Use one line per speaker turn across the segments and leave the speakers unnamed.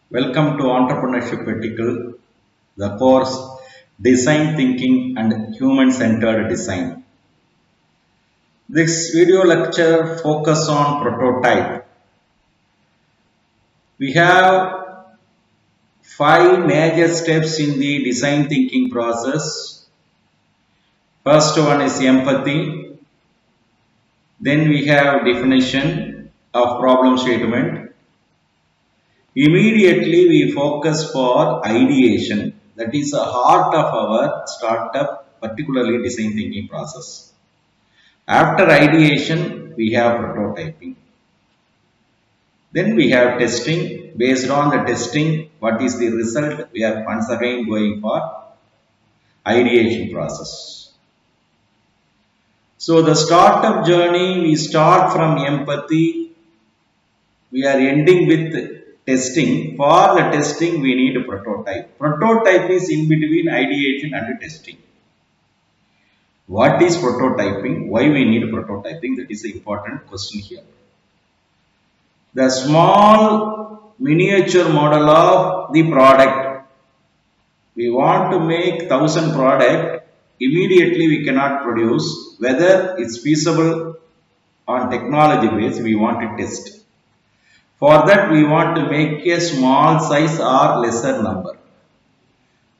Welcome to Entrepreneurship Vertical, the course Design Thinking and Human Centered Design. This video lecture focus on prototype. We have five major steps in the design thinking process. First one is empathy. Then we have definition of problem statement. Immediately we focus for ideation. That is the heart of our startup, particularly design thinking process. After ideation, we have prototyping. Then we have testing. Based on the testing, what is the result? We are once again going for ideation process. So the startup journey, we start from empathy. We are ending with testing. For the testing, we need a prototype. Prototype is in between ideation and testing. What is prototyping? Why we need prototyping? That is an important question here. The small miniature model of the product. We want to make 1,000 product. Immediately we cannot produce. Whether it's feasible on technology base, we want to test. For that, we want to make a small size or lesser number.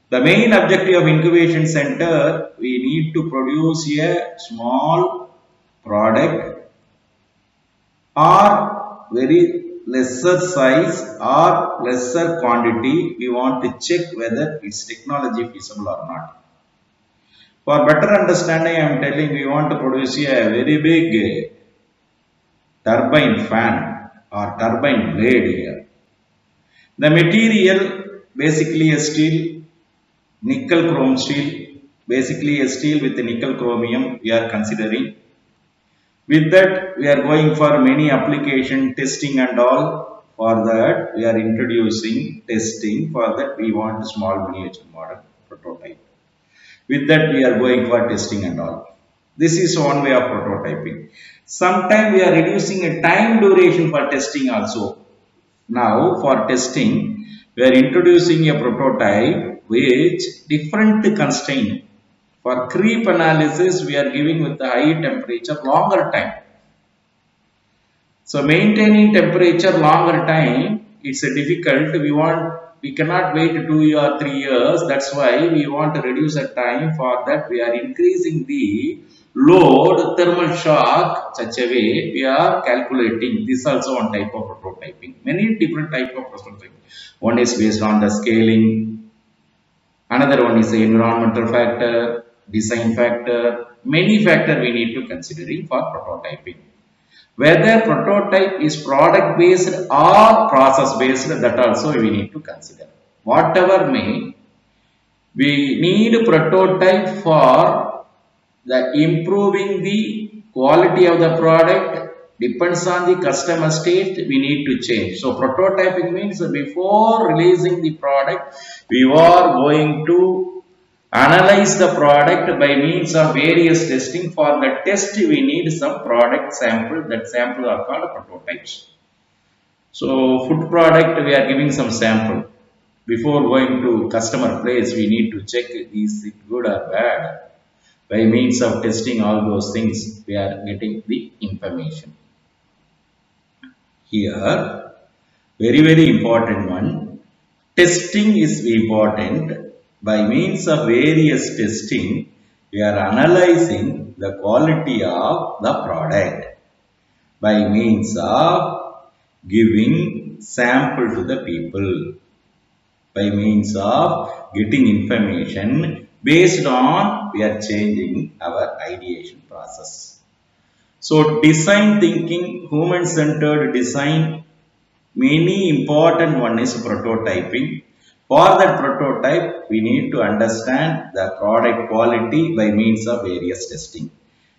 The main objective of incubation center, we need to produce a small product or very lesser size or lesser quantity. We want to check whether it's technology feasible or not. For better understanding, I am telling we want to produce a very big turbine fan or turbine blade here. The material basically a steel, nickel chrome steel, basically a steel with nickel chromium we are considering. With that, we are going for many application testing and all. For that, we are introducing testing. For that, we want a small miniature model prototype. With that, we are going for testing and all. This is one way of prototyping. Sometimes we are reducing a time duration for testing also. Now, for testing, we are introducing a prototype which different constraint. For creep analysis, we are giving with the high temperature longer time. So maintaining temperature longer time, it's a difficult. We cannot wait 2 or 3 years. That's why we want to reduce the time. For that, we are increasing the load thermal shock such a way we are calculating. This also one type of prototyping. Many different type of prototyping. One is based on the scaling. Another one is the environmental factor, design factor. Many factor we need to considering for prototyping. Whether prototype is product based or process based, that also we need to consider. Whatever may, we need prototype for the improving the quality of the product. Depends on the customer state, we need to change. So prototyping means before releasing the product, we are going to analyze the product by means of various testing. For the test, we need some product sample. That sample are called prototypes. So food product, we are giving some sample. Before going to customer place, we need to check is it good or bad. By means of testing all those things, we are getting the information. Here, very important one. Testing is important. By means of various testing, we are analyzing the quality of the product by means of giving sample to the people, by means of getting information. Based on, we are changing our ideation process. So design thinking, human centered design, many important one is prototyping. For that prototype, we need to understand the product quality by means of various testing.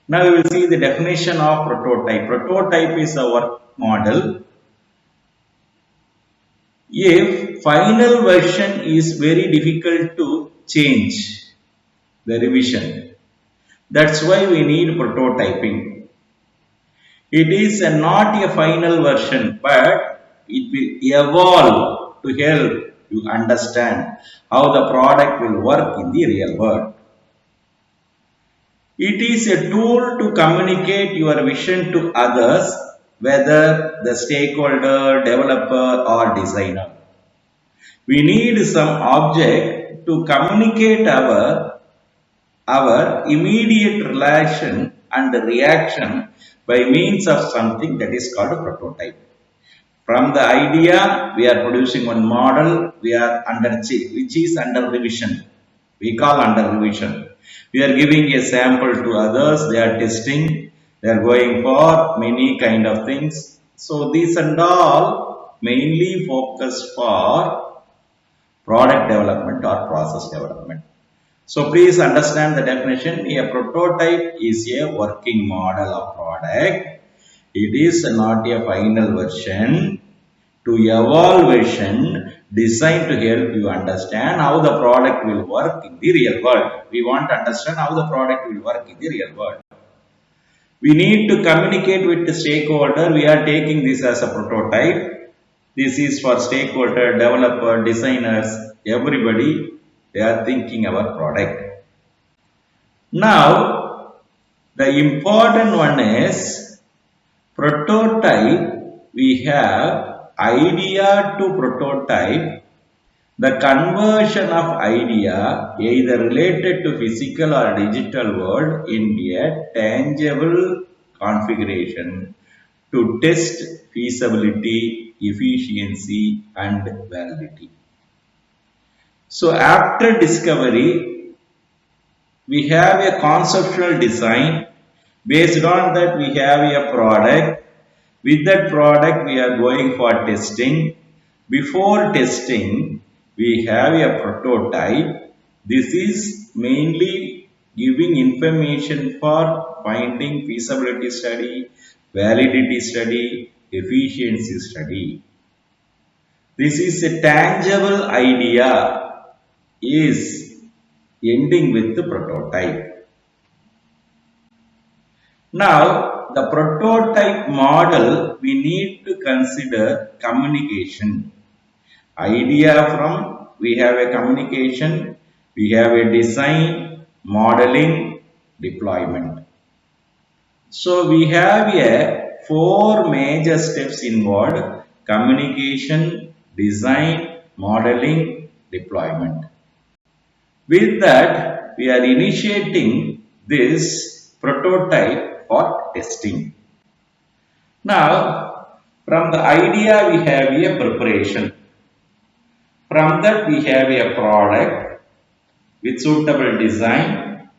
Now we will see the definition of prototype. Prototype is a work model. If final version is very difficult to change, the revision. That's why we need prototyping. It is not a final version, but it will evolve to help you understand how the product will work in the real world. It is a tool to communicate your vision to others, whether the stakeholder, developer, or designer. We need some object to communicate our immediate relation and reaction by means of something that is called a prototype. From the idea, we are producing one model, we are which is under revision. We call under revision. We are giving a sample to others, they are testing, they are going for many kind of things. So these and all mainly focus for product development or process development. So please understand the definition. A prototype is a working model of product. It is not a final version. To evolve version designed to help you understand how the product will work in the real world. We want to understand how the product will work in the real world. We need to communicate with the stakeholder. We are taking this as a prototype. This is for stakeholder, developer, designers, everybody. They are thinking our product. Now, the important one is prototype. We have idea to prototype. The conversion of idea either related to physical or digital world in a tangible configuration to test feasibility, efficiency and validity. So after discovery, we have a conceptual design. Based on that, we have a product. With that product, we are going for testing. Before testing, we have a prototype. This is mainly giving information for finding feasibility study, validity study, efficiency study. This is a tangible idea is ending with the prototype. Now, the prototype model, we need to consider communication. Idea from, we have a communication, we have a design, modeling, deployment. So, we have a 4 major steps involved: communication, design, modeling, deployment. With that, we are initiating this prototype for testing. Now, from the idea, we have a preparation. From that, we have a product with suitable design.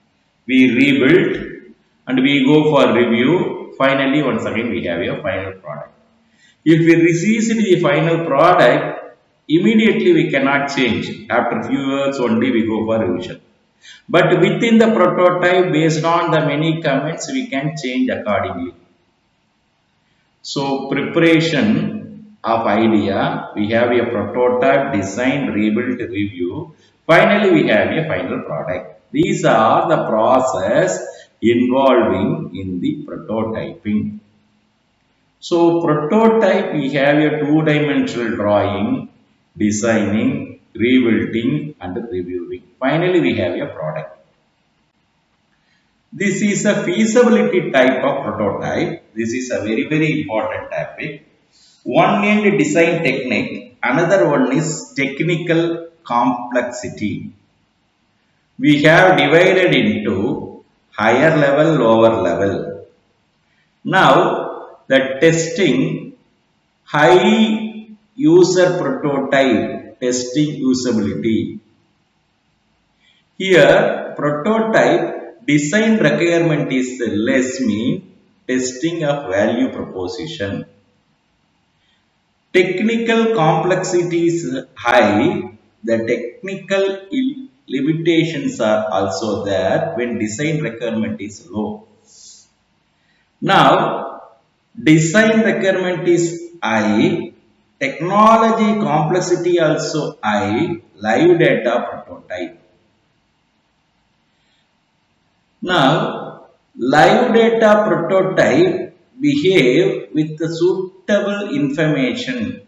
We rebuild and we go for review. Finally, once again, we have a final product. If we receive the final product, immediately we cannot change. After few years only we go for revision. But within the prototype, based on the many comments, we can change accordingly. So preparation of idea, we have a prototype, design, rebuild, review. Finally, we have a final product. These are the process involving in the prototyping. So prototype, we have a two-dimensional drawing, designing, rebuilding and reviewing. Finally, we have a product. This is a feasibility type of prototype. This is a very important topic. One is design technique, another one is technical complexity. We have divided into higher level, lower level. Now, the testing, high user prototype, testing usability. Here, prototype design requirement is less, mean testing of value proposition. Technical complexity is high, the technical limitations are also there when design requirement is low. Now, design requirement is high, technology complexity also high, live data prototype. Now, live data prototype behave with the suitable information.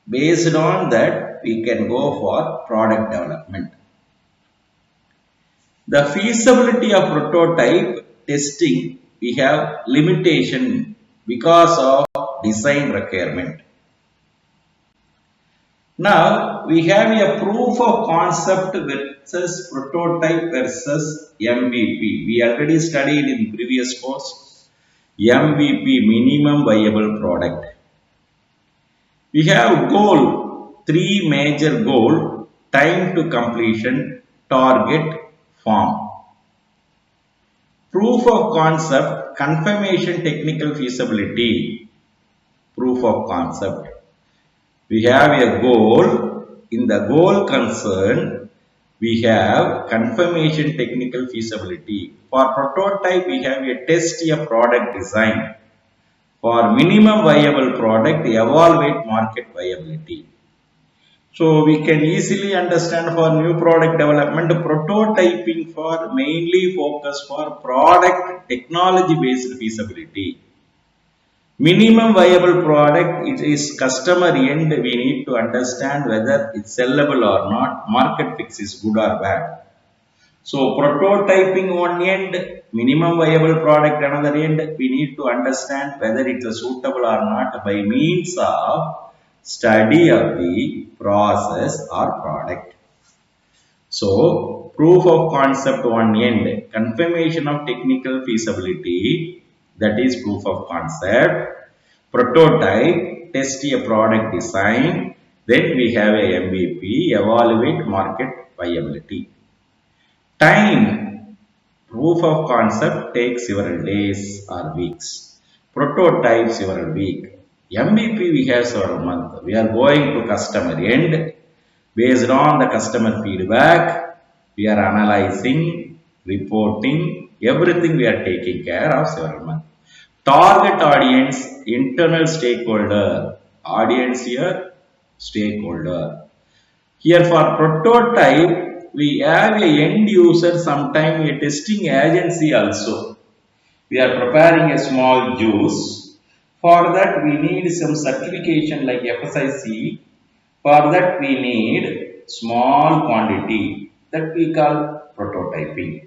Based on that, we can go for product development. The feasibility of prototype testing, we have limitation because of design requirement. Now we have a proof of concept versus prototype versus MVP. We already studied in previous course MVP, minimum viable product. We have goal, three major goal: time to completion, target, form. Proof of concept, confirmation technical feasibility, proof of concept. We have a goal. In the goal concern, we have confirmation technical feasibility. For prototype, we have a test a product design. For minimum viable product, evaluate market viability. So we can easily understand for new product development, prototyping for mainly focus for product technology based feasibility. Minimum viable product, it is customer end, we need to understand whether it's sellable or not, market fix is good or bad. So prototyping one end, minimum viable product another end, we need to understand whether it's a suitable or not by means of study of the process or product. So proof of concept one end, confirmation of technical feasibility, that is proof of concept, prototype, test a product design, then we have a MVP, evaluate market viability. Time, proof of concept takes several days or weeks. Prototype several week. MVP we have several months. We are going to customer end. Based on the customer feedback, we are analyzing, reporting, everything we are taking care of several months. Target audience, internal stakeholder. Audience here, stakeholder. Here for prototype, we have a end user, sometime a testing agency also. We are preparing a small juice. For that we need some certification like FSIC. For that we need small quantity that we call prototyping.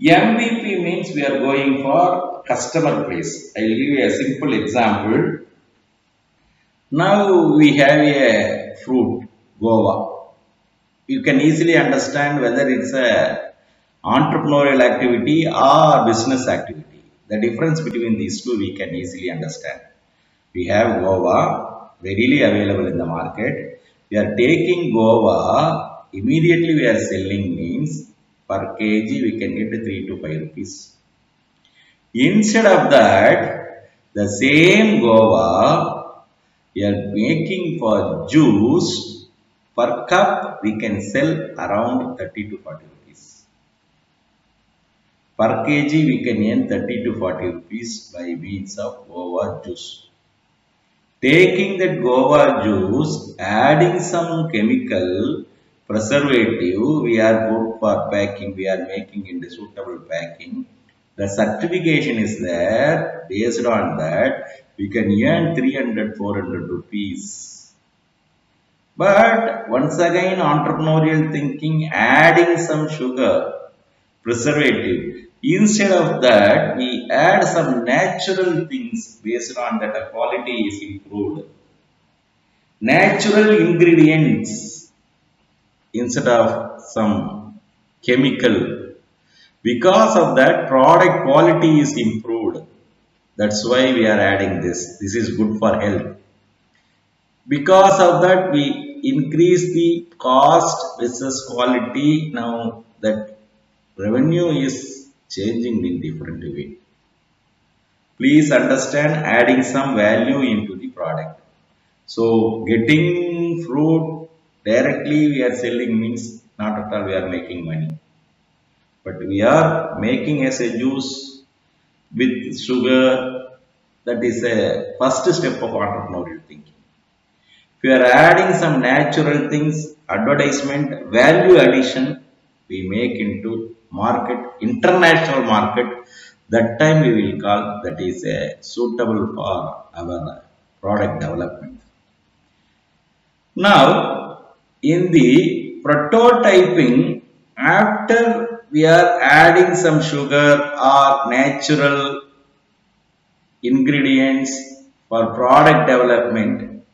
MVP means we are going for customer place. I will give you a simple example. Now we have a fruit, guava. You can easily understand whether it's a entrepreneurial activity or business activity. The difference between these two we can easily understand. We have guava readily available in the market. We are taking guava, immediately we are selling means per kg we can get 3 to 5 rupees. Instead of that, the same guava we are making for juice, per cup we can sell around 30 to 40 rupees. Per kg we can earn 30 to 40 rupees by means of guava juice. Taking that guava juice, adding some chemical preservative, we are good for packing, we are making in the suitable packing. The certification is there. Based on that, we can earn 300, 400 rupees. But once again, entrepreneurial thinking, adding some sugar, preservative. Instead of that, we add some natural things. Based on that, the quality is improved. Natural ingredients instead of some chemical. Because of that, product quality is improved. That's why we are adding this. This is good for health. Because of that, we increase the cost versus quality. Now that revenue is changing in different way. Please understand, adding some value into the product. So getting fruit directly we are selling means not at all we are making money. But we are making as a juice with sugar. That is a first step of entrepreneurial thinking. If we are adding some natural things, advertisement, value addition, we make into market, international market, that time we will call that is suitable for our product development. Now, in the prototyping, after we are adding some sugar or natural ingredients for product development,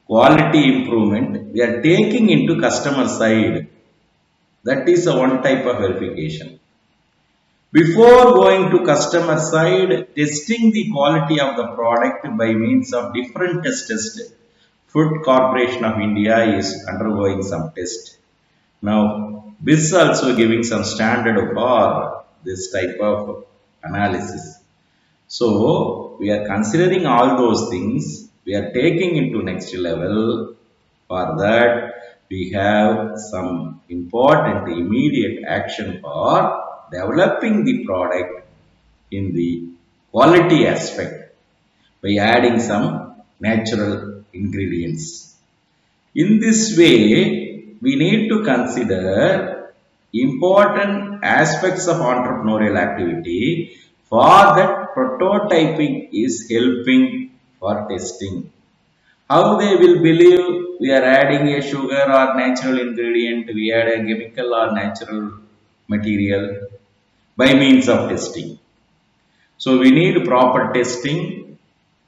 quality improvement, we are taking into customer side. That is a one type of verification. Before going to customer side, testing the quality of the product by means of different tests. Food Corporation of India is undergoing some test. Now, this is also giving some standard for this type of analysis. So, we are considering all those things. We are taking into next level. For that, we have some important immediate action for developing the product in the quality aspect by adding some natural ingredients. In this way, we need to consider important aspects of entrepreneurial activity. For that, prototyping is helping for testing. How they will believe we are adding a sugar or natural ingredient, we add a chemical or natural material by means of testing. So we need proper testing.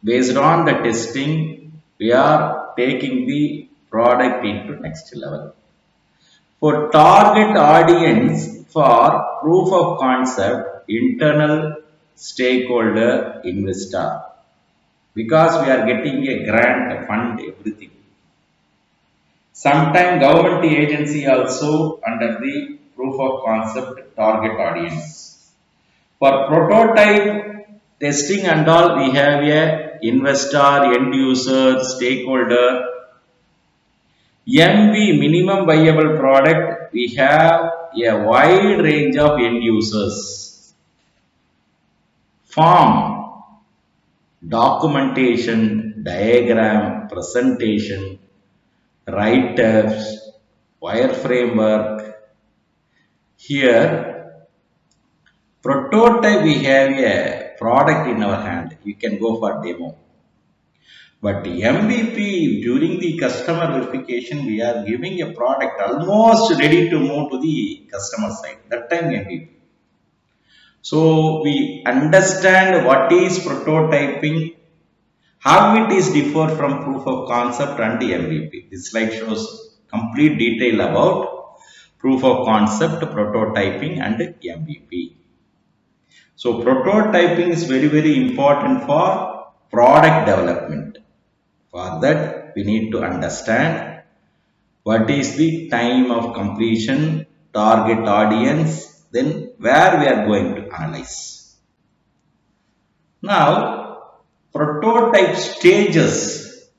Based on the testing, we are taking the product into next level. For target audience, for proof of concept, internal stakeholder investor. Because we are getting a grant, fund, everything. Sometimes government agency also under the proof of concept target audience. For prototype testing and all, we have a investor, end user, stakeholder. MV minimum viable product, we have a wide range of end users. Form, documentation, diagram, presentation, write-ups, wire framework. Here, prototype we have a product in our hand. You can go for demo. But MVP during the customer verification, we are giving a product almost ready to move to the customer side. That time MVP. So we understand what is prototyping, how it is differ from proof of concept and the MVP. This slide shows complete detail about proof of concept, prototyping and MVP. So prototyping is very important for product development. For that, we need to understand what is the time of completion, target audience, then where we are going to analyze. Now, prototype stages.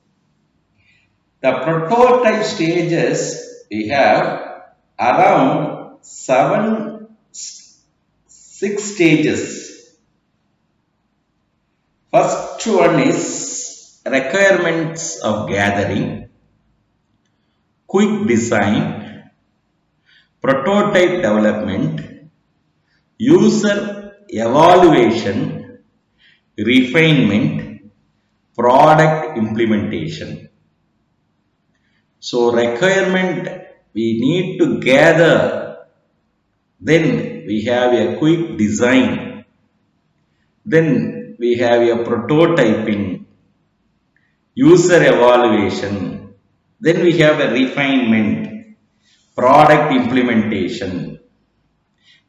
The prototype stages we have around six stages. First one is requirements of gathering, quick design, prototype development, user evaluation, refinement, product implementation. So requirement we need to gather, then we have a quick design, then we have a prototyping, user evaluation, then we have a refinement, product implementation.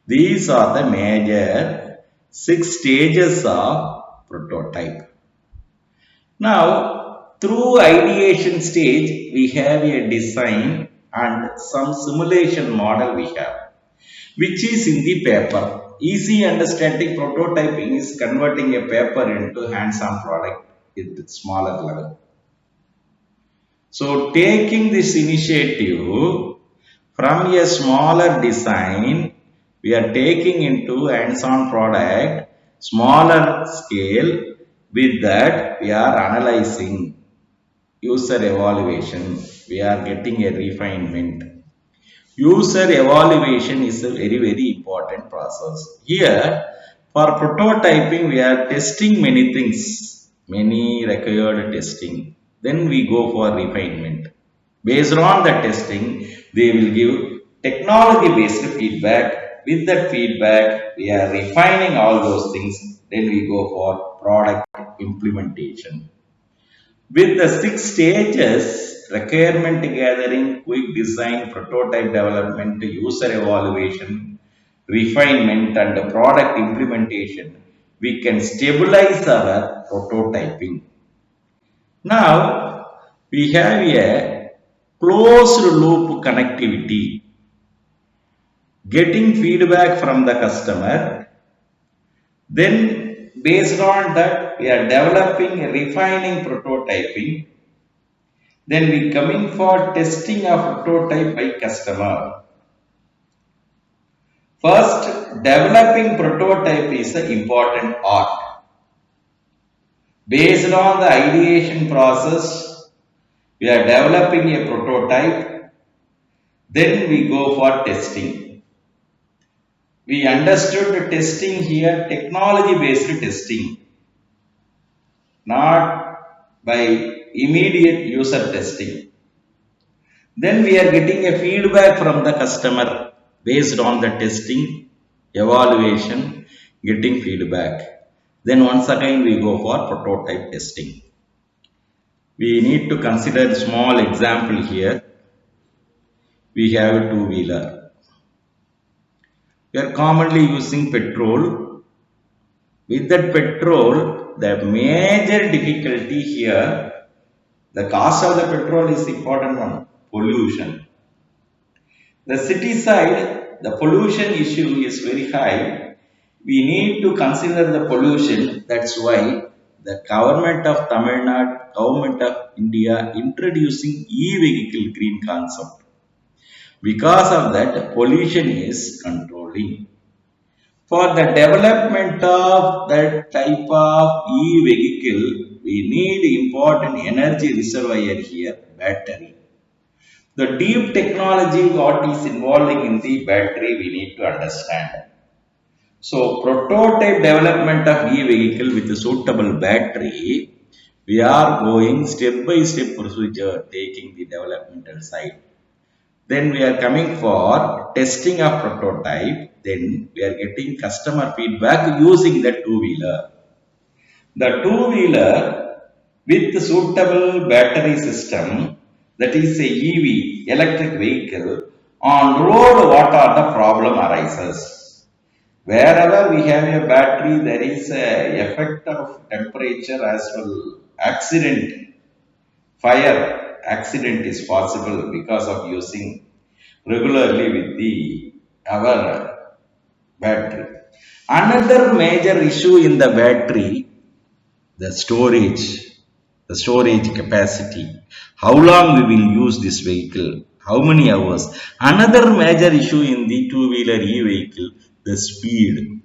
These are the major six stages of prototype. Now, through ideation stage, we have a design and some simulation model we have, which is in the paper. Easy and static prototyping is converting a paper into hands-on product at smaller level. So, taking this initiative from a smaller design, we are taking into hands-on product, smaller scale. With that, we are analyzing user evaluation. We are getting a refinement. User evaluation is a very important process. Here, for prototyping, we are testing many things, many required testing. Then we go for refinement. Based on the testing, they will give technology-based feedback. With that feedback, we are refining all those things. Then we go for product implementation. With the six stages, requirement gathering, quick design, prototype development, user evaluation, refinement, and product implementation, we can stabilize our prototyping. Now, we have a closed loop connectivity, getting feedback from the customer. Then, based on that, we are developing, refining prototyping. Then we coming for testing of prototype by customer. First, developing prototype is an important art. Based on the ideation process, we are developing a prototype. Then we go for testing. We understood testing here, technology based testing, not by immediate user testing. Then we are getting a feedback from the customer based on the testing, evaluation, getting feedback. Then once again we go for prototype testing. We need to consider a small example here. We have a two-wheeler. We are commonly using petrol. With that petrol, the major difficulty here, the cost of the petrol is important one, pollution. The city side, the pollution issue is very high. We need to consider the pollution. That's why the government of Tamil Nadu, government of India introducing e-vehicle green concept. Because of that, pollution is controlling. For the development of that type of e-vehicle, we need important energy reservoir here, battery. The deep technology what is involving in the battery we need to understand. So prototype development of e-vehicle with a suitable battery, we are going step by step procedure taking the developmental side. Then we are coming for testing of prototype. Then we are getting customer feedback using the two-wheeler. The two-wheeler with suitable battery system, that is a EV, electric vehicle, on road what are the problem arises? Wherever we have a battery, there is a effect of temperature as well. Accident, fire accident is possible because of using regularly with the our battery. Another major issue in the battery, the storage capacity, how long we will use this vehicle, how many hours. Another major issue in the two-wheeler e-vehicle, the speed.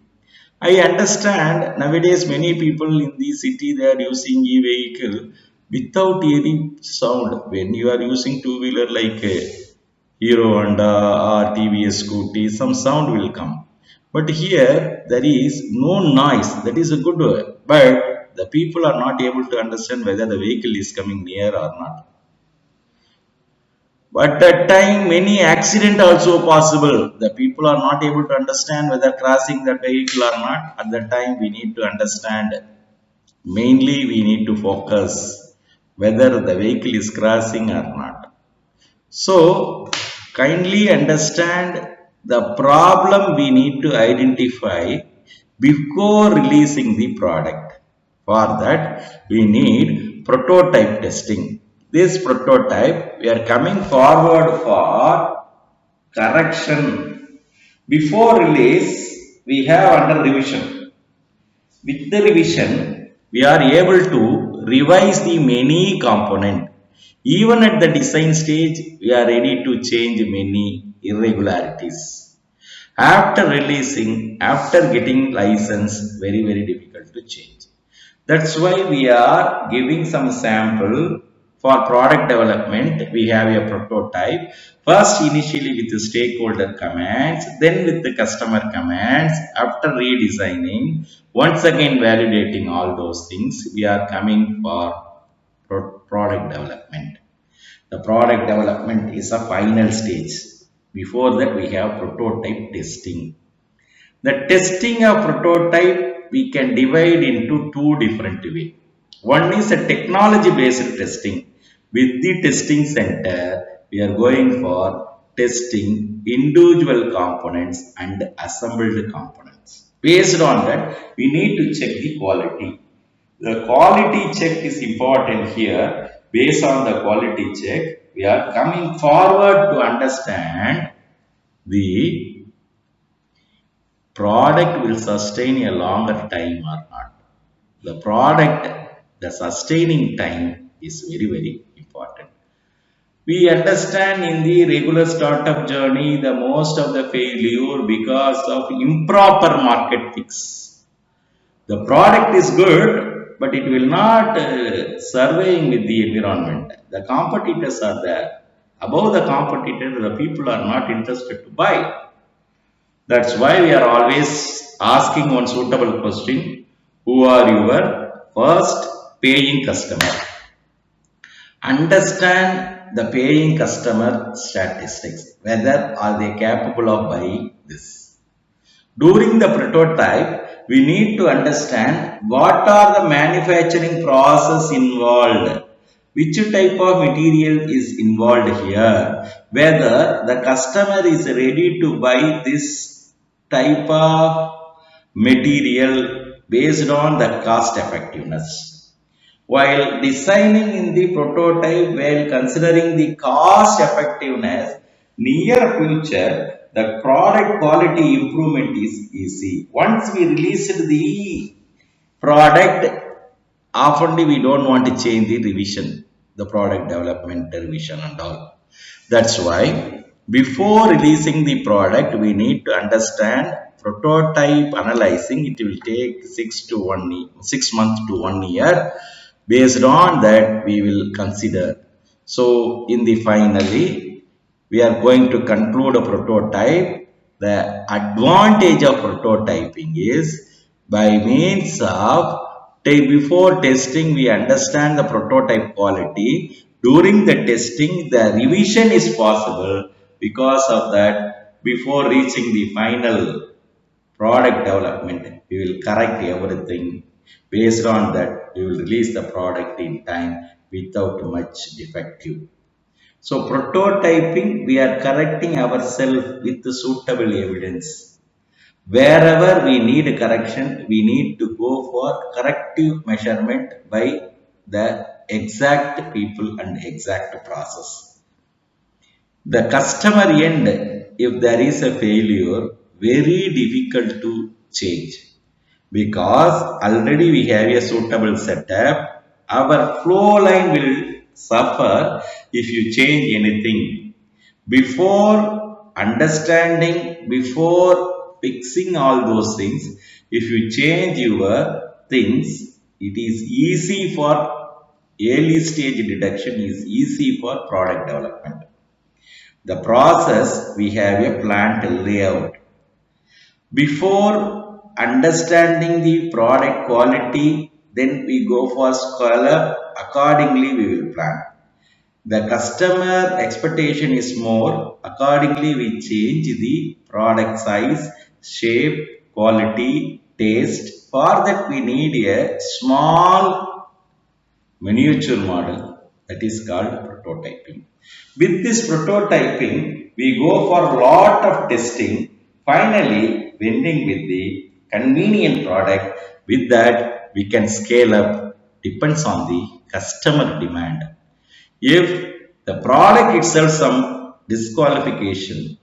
I understand nowadays many people in the city they are using e-vehicle without any sound. When you are using two-wheeler like a Hero Honda or TVS scooty, some sound will come. But here there is no noise. That is a good word. But the people are not able to understand whether the vehicle is coming near or not. But that time many accident also possible. The people are not able to understand whether crossing the vehicle or not. At that time we need to understand. Mainly we need to focus whether the vehicle is crossing or not. So, kindly understand the problem we need to identify before releasing the product. For that, we need prototype testing. This prototype, we are coming forward for correction. Before release, we have under revision. With the revision, we are able to revise the many component. Even at the design stage, we are ready to change many irregularities. After releasing, after getting license, very difficult to change. That's why we are giving some sample for product development. We have a prototype. First, initially with the stakeholder commands, then with the customer commands. After redesigning, once again validating all those things, we are coming for product development. The product development is a final stage. Before that, we have prototype testing. The testing of prototype we can divide into two different ways. One is a technology based testing. With the testing center, we are going for testing individual components and assembled components. Based on that, we need to check the quality. The quality check is important here. Based on the quality check, we are coming forward to understand the product will sustain a longer time or not. The product, the sustaining time is very, very important. We understand in the regular startup journey, the most of the failure because of improper market fix. The product is good, but it will not surveying with the environment. The competitors are there. Above the competitor, the people are not interested to buy. That's why we are always asking one suitable question. Who are your first paying customer? Understand the paying customer statistics. Whether are they capable of buying this? During the prototype, we need to understand what are the manufacturing process involved, which type of material is involved here, whether the customer is ready to buy this type of material based on the cost effectiveness. While designing in the prototype while considering the cost effectiveness, near future, the product quality improvement is easy. Once we released the product, oftenly we don't want to change the revision, the product development revision and all. That's why before releasing the product, we need to understand prototype analyzing. It will take 6 months to 1 year. Based on that, we will consider. So, in the finally, we are going to conclude a prototype. The advantage of prototyping is by means of before testing, we understand the prototype quality. During the testing, the revision is possible. Because of that, before reaching the final product development, we will correct everything. Based on that, we will release the product in time without much defective. So prototyping, we are correcting ourselves with suitable evidence. Wherever we need correction, we need to go for corrective measurement by the exact people and exact process. The customer end, if there is a failure, very difficult to change because already we have a suitable setup. Our flow line will suffer if you change anything. Before understanding, before fixing all those things, if you change your things, it is easy for early stage detection, is easy for product development. The process, we have a plant layout. Before understanding the product quality, then we go for scale. Accordingly, we will plan. The customer expectation is more. Accordingly, we change the product size, shape, quality, taste. For that, we need a small miniature model that is called prototyping. With this prototyping, we go for a lot of testing. Finally, vending with the convenient product. With that, we can scale up. Depends on the customer demand. If the product itself some disqualification,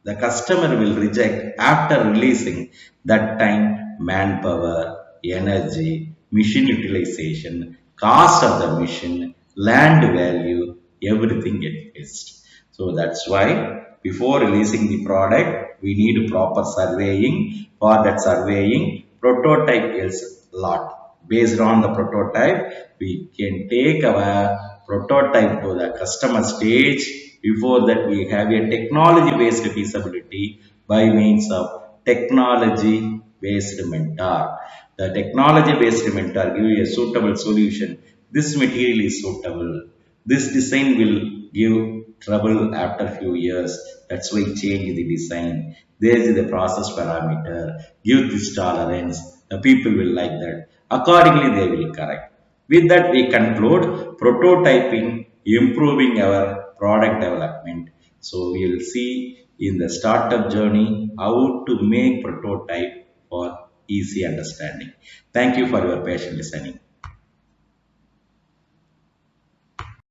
the customer will reject after releasing. That time manpower, energy, machine utilization, cost of the machine, land value, everything gets fixed. So that's why before releasing the product, we need proper surveying. For that surveying, prototype is lot. Based on the prototype, we can take our prototype to the customer stage. Before that, we have a technology based feasibility by means of technology based mentor. The technology based mentor give you a suitable solution. This material is suitable. This design will give trouble after few years. That's why change the design. There is the process parameter. Give this tolerance. The people will like that. Accordingly, they will correct. With that, we conclude prototyping, improving our product development. So we will see in the startup journey how to make prototype for easy understanding. Thank you for your patient listening.